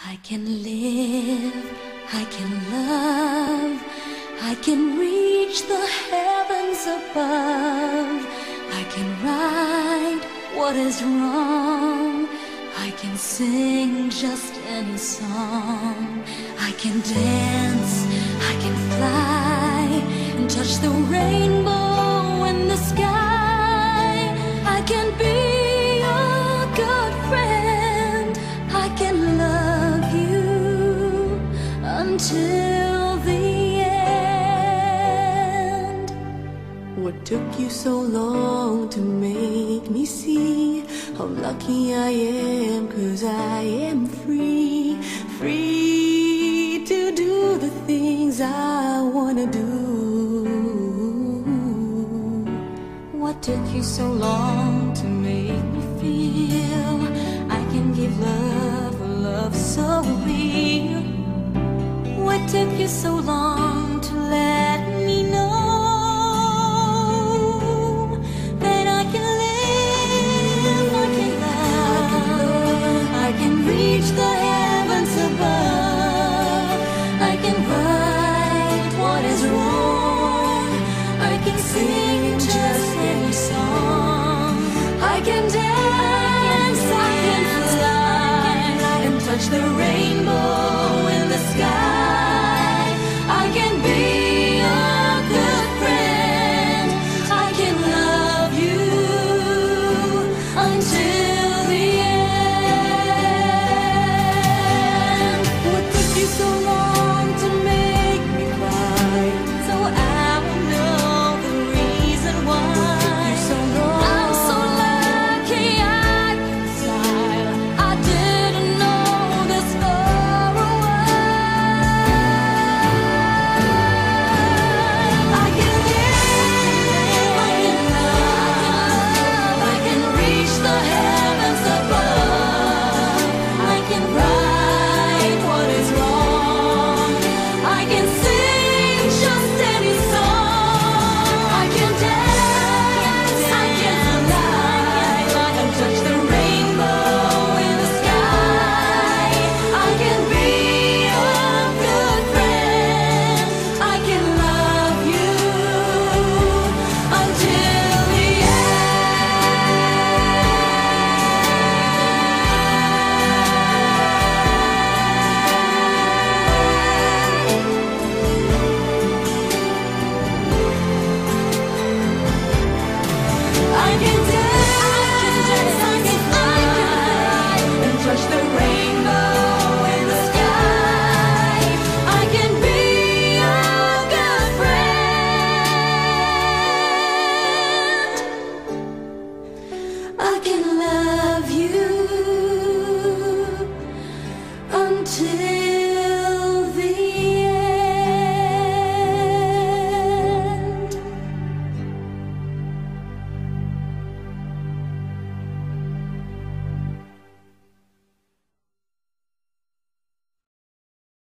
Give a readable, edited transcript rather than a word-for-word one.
I can live, I can love, I can reach the heavens above. I can right what is wrong, I can sing just any song. I can dance, I can fly, and touch the rainbow in the sky. I can be a good friend, I can love you until the end. What took you so long to make me see how lucky I am? 'Cause I am free, free to do the things I wanna do. What took you so long to make me feel I can give love, a love so real? What took you so long to let me know that I can live, I can love, I can reach the heavens above. I can right what is wrong, I can sing just any song. I can dance, I can fly, and touch the rainbow in the sky. I can be a good friend, I can love you until the end. What took you so long to make me cry? So I will know the reason why. So long. I'm so lucky I can smile. I didn't know this for a while. I can live, I can love, I can reach the heavens above. I can right what is wrong, I can sing just any song. I can dance, I can fly, and touch the rainbow in the sky. I can be a good friend, I can love you until the I can dance, I can fly, and touch the rainbow in the sky. I can be a good friend, I can love you until